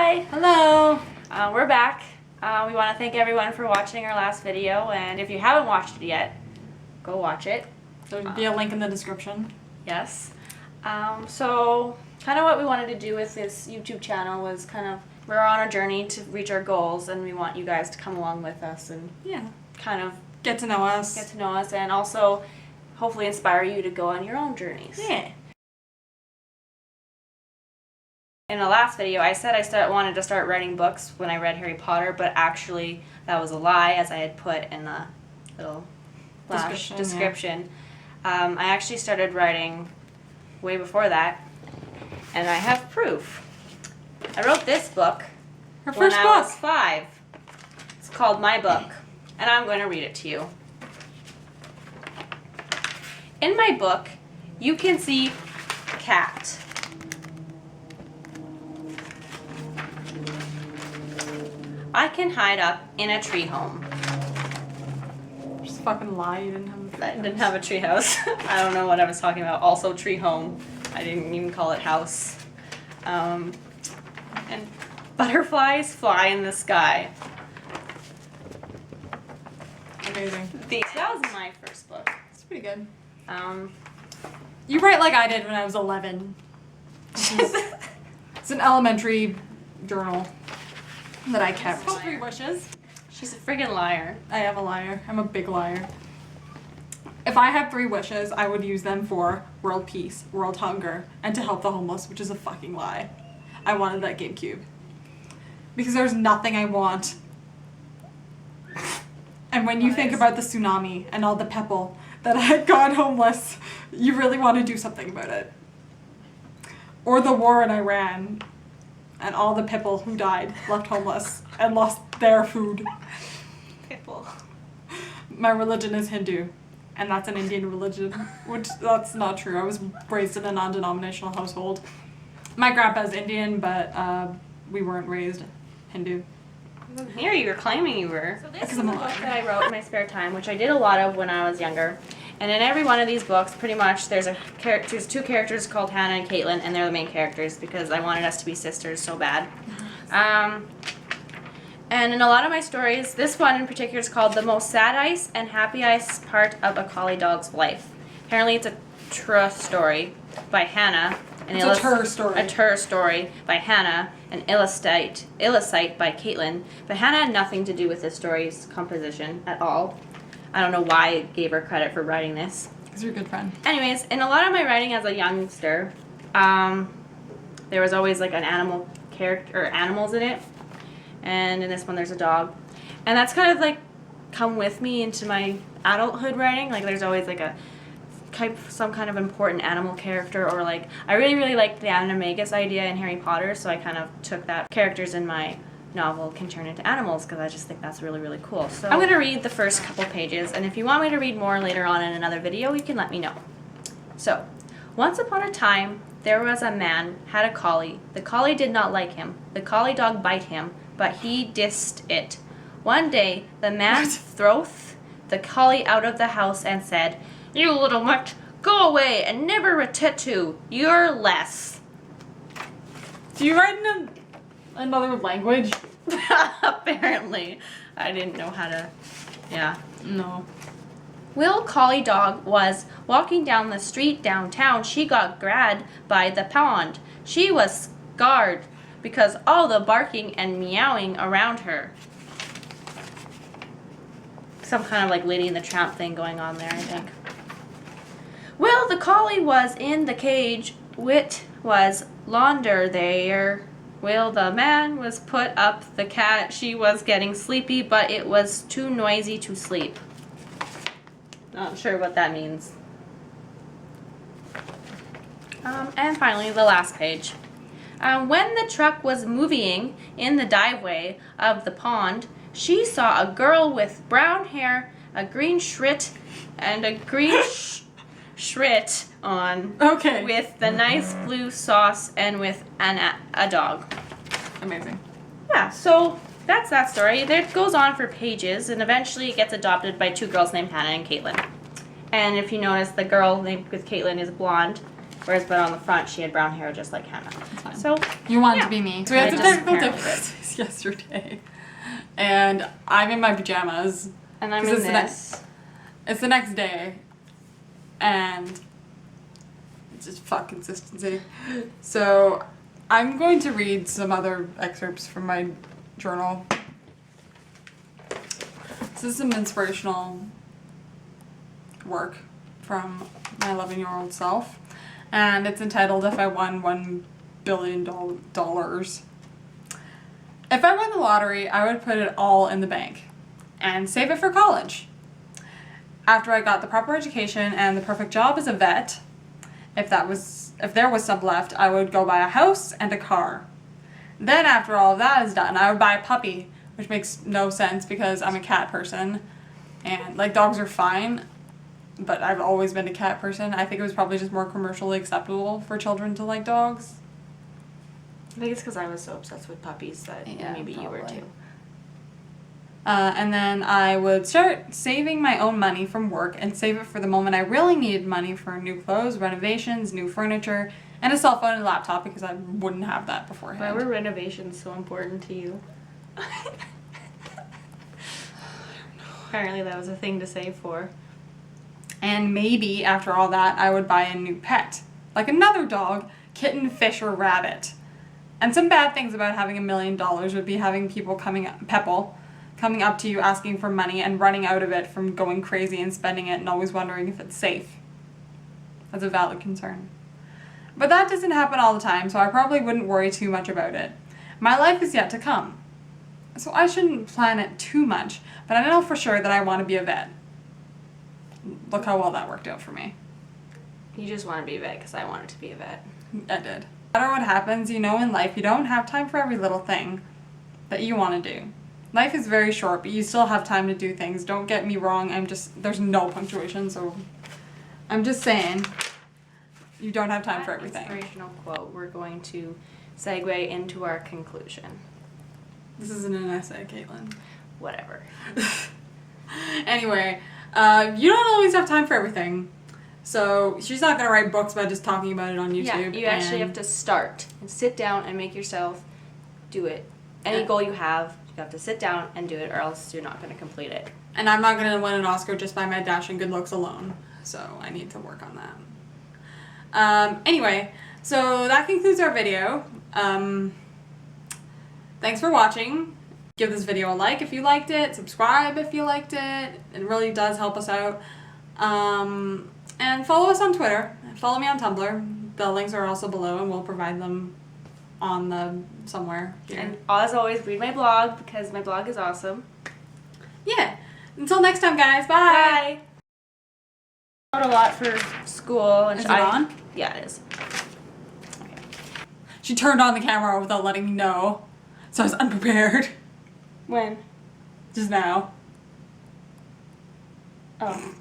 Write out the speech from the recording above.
Hi! Hello! We're back. We want to thank everyone for watching our last video, and if you haven't watched it yet, go watch it. There'll be a link in the description. Yes. So, kind of what we wanted to do with this YouTube channel was we're on a journey to reach our goals, and we want you guys to come along with us and kind of get to know us. And also hopefully inspire you to go on your own journeys. Yeah. In the last video, I said I wanted to start writing books when I read Harry Potter, but actually that was a lie, as I had put in the little description. I actually started writing way before that, and I have proof. I wrote this book when I was 5. It's called My Book, and I'm going to read it to you. In my book, you can see Cat. I can hide up in a tree home. Just fucking lie, you didn't have a tree house. I didn't have a tree house. I don't know what I was talking about. Also tree home. I didn't even call it house. And butterflies fly in the sky. Amazing. That was my first book. It's pretty good. Um, You write like I did when I was 11. It's an elementary journal that I kept. It's called 3 wishes. She's a friggin' liar. I am a liar. I'm a big liar. If I had 3 wishes, I would use them for world peace, world hunger, and to help the homeless, which is a fucking lie. I wanted that GameCube. Because there's nothing I want. And when you think about the tsunami and all the people that had gone homeless, you really want to do something about it. Or the war in Iran and all the people who died left homeless and lost their food. People. My religion is Hindu, and that's an Indian religion, which that's not true. I was raised in a non-denominational household. My grandpa's Indian, but we weren't raised Hindu. Here you were claiming you were. So this is a book liar. that I wrote in my spare time, which I did a lot of when I was younger. And in every one of these books, pretty much, there's 2 characters called Hannah and Caitlin, and they're the main characters because I wanted us to be sisters so bad. And in a lot of my stories, this one in particular is called The Most Sad Ice and Happy Ice Part of a Collie Dog's Life. Apparently it's a true story by Hannah. It's a tur story. A tur story by Hannah, and Illesite by Caitlin. But Hannah had nothing to do with this story's composition at all. I don't know why I gave her credit for writing this. Because you're a good friend. Anyways, in a lot of my writing as a youngster, there was always like an animal character, or animals in it. And in this one there's a dog. And that's kind of like come with me into my adulthood writing. Like there's always like some kind of important animal character, or like I really liked the animagus idea in Harry Potter, so I kind of took that characters in my novel can turn into animals because I just think that's really cool. So I'm going to read the first couple pages, and if you want me to read more later on in another video, you can let me know. So, once upon a time, there was a man had a collie. The collie did not like him. The collie dog bite him, but he dissed it. One day, the man throwed the collie out of the house and said, "You little mutt, go away and never return. You're less." Do you write in another language? Apparently. I didn't know how to... Yeah. No. Will Collie Dog was walking down the street downtown. She got grabbed by the pond. She was scarred because all the barking and meowing around her. Some kind of like Lady and the Tramp thing going on there, I think. Well, the collie was in the cage. Wit was launder there. Well, the man was put up the cat. She was getting sleepy, but it was too noisy to sleep. Not sure what that means. And finally, the last page. When the truck was moving in the driveway of the pond, she saw a girl with brown hair, a green shrit, and a green shrit on. Okay. With the nice blue sauce and with a dog. Amazing. Yeah, so that's that story. It goes on for pages, and eventually it gets adopted by 2 girls named Hannah and Caitlin. And if you notice, the girl named with Caitlin is blonde, Whereas, but on the front, she had brown hair just like Hannah. fine. So, You wanted yeah. to be me. So we had I some just technical apparently difficulties yesterday. And I'm in my pajamas. and I'm 'Cause in it's the this. It's the next day. And just fuck consistency. So I'm going to read some other excerpts from my journal. This is some inspirational work from my 11-year-old self. And it's entitled If I Won $1 Billion. If I won the lottery, I would put it all in the bank and save it for college. After I got the proper education and the perfect job as a vet, if there was some left, I would go buy a house and a car. Then after all of that is done, I would buy a puppy, which makes no sense because I'm a cat person. And like dogs are fine, but I've always been a cat person. I think it was probably just more commercially acceptable for children to like dogs. I think it's because I was so obsessed with puppies that maybe you were probably. too. And then I would start saving my own money from work and save it for the moment I really needed money for new clothes, renovations, new furniture, and a cell phone and laptop because I wouldn't have that beforehand. Why were renovations so important to you? Apparently that was a thing to save for. And maybe after all that, I would buy a new pet, like another dog, kitten, fish, or rabbit. And some bad things about having $1 million would be having people coming up to you asking for money and running out of it from going crazy and spending it and always wondering if it's safe. That's a valid concern. But that doesn't happen all the time, so I probably wouldn't worry too much about it. My life is yet to come. So I shouldn't plan it too much, but I know for sure that I want to be a vet. Look how well that worked out for me. You just want to be a vet because I wanted to be a vet. I did. No matter what happens, in life you don't have time for every little thing that you want to do. Life is very short, but you still have time to do things. Don't get me wrong, there's no punctuation, so I'm just saying you don't have time for everything. Inspirational quote. We're going to segue into our conclusion. This isn't an essay, Caitlin. Whatever. Anyway, you don't always have time for everything. So she's not going to write books by just talking about it on YouTube. Yeah, you actually have to start and sit down and make yourself do it. Any goal you have to sit down and do it, or else you're not going to complete it. And I'm not going to win an Oscar just by my dashing good looks alone. So I need to work on that. Anyway, so that concludes our video. Thanks for watching. Give this video a like if you liked it. Subscribe if you liked it. It really does help us out. And follow us on Twitter. Follow me on Tumblr. The links are also below, and we'll provide them on somewhere here. And as always, read my blog because my blog is awesome. Yeah. Until next time, guys. Bye. Bye. A lot for school. And Is it on? Yeah, it is. She turned on the camera without letting me know, so I was unprepared. When? Just now. Oh.